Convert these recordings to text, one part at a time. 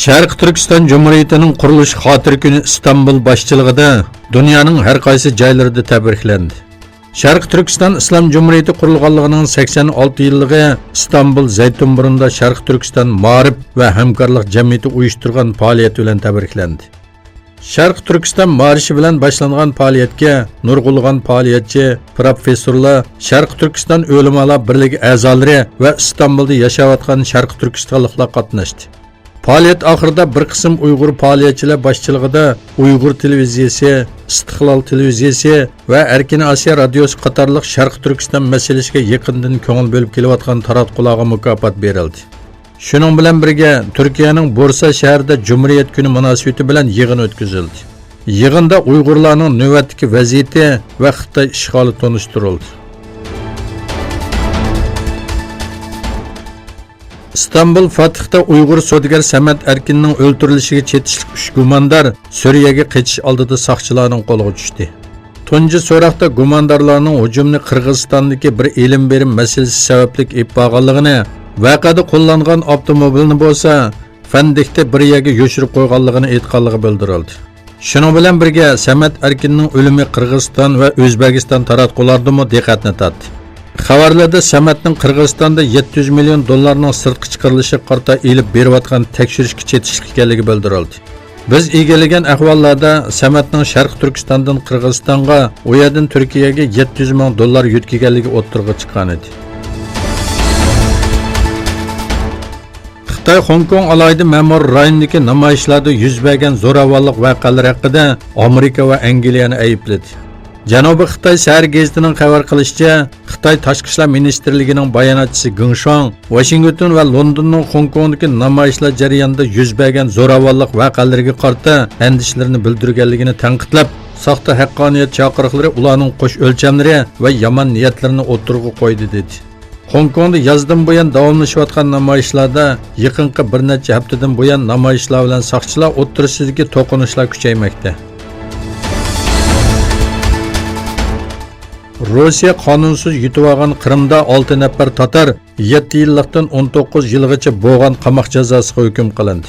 Şərq Türkistan Cumhuriyetining qurilish xotira kuni İstanbul boshchiligida dunyoning har qaysi joylarida tabriklandi. Şərq Türkistan İslam Cumhuriyeti qurilganligining 86 yilligi İstanbul Zaytunburunda Şərq Türkistan Ma'rif va hamkorlik jamiyati uyushtirgan faoliyat bilan tabriklandi. Şərq Türkistan Ma'rifi bilan boshlangan faoliyatga nurg'ulg'an faoliyatchi, professorlar, Şərq Türkistan o'limalar birligi a'zolari va İstanbulda yashayotgan Şərq Türkistanliklar qatnashdi. Faoliyat oxirida bir qism Uyg'ur faoliyatchilar boshchiligida Uyg'ur televiziyasi, İstiqlal televiziyasi va Erkin Osiyo radiosi qatorliq Şərq Türkistan masalasiga yaqindan ko'ngil bo'lib kelayotgan taratqularga mukofot berildi. Shuning bilan birga Turkiyaning Bursa shahrida Cumhuriyet kuni munosabati bilan yig'in o'tkazildi. Yig'inda Uyg'urlarning navbatdagi vaziyati va Xitoy ishg'oli tonishtirildi. İstanbul Fatih'ta Uyghur Sodigar Samet Erkin'nin öldürülüşüge çetişlik 3 gumandar Suriye'ye kaçış aldığı sakçılarının koluna düştü. Tuncu sorakta gumandarlarının hücumunu Kırgızistan'daki bir ilim verim meselesi sebeplik ipbağallığını, vakada kullanılan avtomobilini bolsa, Fendik'te bir yege yoşurup koyğallığını etkallığı bildirildi. Şunun bilen birge Samet Erkin'nin ölümü Kırgızistan ve Özbekistan taratqulardı mı dikkatini tattı. Xəvərlərdə Sametning Qırğızistanda 700 milyon dollarning sirtqi chiqarilishi qarta elib berayotgan tekshirishga chetishlik ekanligi bildirildi. Biz egallagan ahvollarda Sametning Sharq Turkistondan Qirg'izistonga, u yerdan Turkiyaga 700 ming dollar yutkiganligi o'ttirg'i chiqqan edi. Xitoy Hong Kong alayida ma'mur rayonidagi namoyishlarda yuz bergan zo'ravonlik voqealari haqida Amerika va Angliyani aybladi. Janubiy Xitoy shahar gazetining xabar qilishicha, Xitoy Tashqi ishlar ministrligining bayonotchisi Geng Shuang, Washington va Londonning Hong Kongdagi namoyishlar jarayonida yuz bergan zo'ravonlik voqealariga qarta andishlarini bildirganligini tanqidlab, soxta haqqoniyat chaqiriqlari ularning qo'sh o'lchamlari va yomon niyatlarini o'tirg'i qo'ydi dedi. Hong Kongda yozdan buyon davomlashayotgan namoyishlarda yaqinqi bir necha haftadan buyon namoyishlar bilan soqchilar o'tirisidagi to'qinishlar kuchaymoqda. Rossiya qonunsiz yutib olgan Qrimda 6 nafar tatar 7 yillikdan 19 yilgacha bo'lgan qamoq jazosiga hukm qilindi.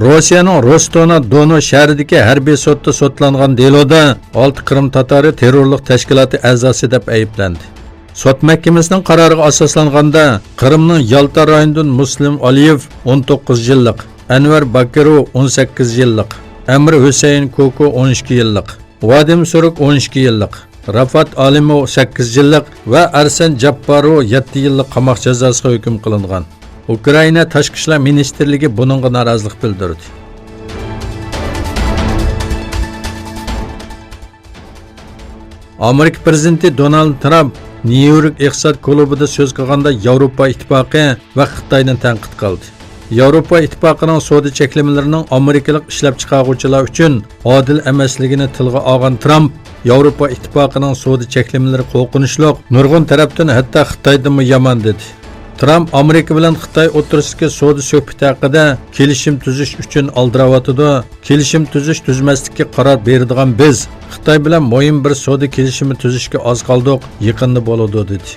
Rossiyaning Rostov-na-Dono shahridagi harbiy sudda sotlangan deloda 6 Qrim tatari terrorlik tashkiloti a'zosi deb ayblandi. Sud mahkamasining qaroriga asoslanganda Qrimning Yalta rayonidan Muslim Aliyev 19 yillik, Anvar Bakirov 18 yillik, Amir Husayn Koko 12 yillik, Vadim Suruk 12 yillik, Rafat Alimov 8 yillik va Arsen Jabbarov 7 yillik qamoq jazosiga hukm qilingan. Ukraina Tashqi ishlar ministrligi buningga norozilik bildirdi. Amerika prezidenti Donald Trump Nyu-York iqtisod klubida so'z qilganda Yevropa ittifoqi va Xitoyni tanqid qildi. Yevropa ittifoqining savdo cheklovlarining amerikalik ishlab chiqaruvchilar uchun odil emasligini tilga olgan Trump, Yevropa ittifoqining savdo cheklovlari qo'rqinchli, nurg'un tarafdan hatto Xitoydan yomon dedi. Trump Amerika bilan Xitoy o'rtasidagi savdo suhbati haqida kelishim tuzish uchun aldirayotdi. Kelishim tuzish tuzmaslikka qaror beradigan biz Xitoy bilan muhim bir savdo kelishimi tuzishga oz qoldik, yaqinda bo'ladi dedi.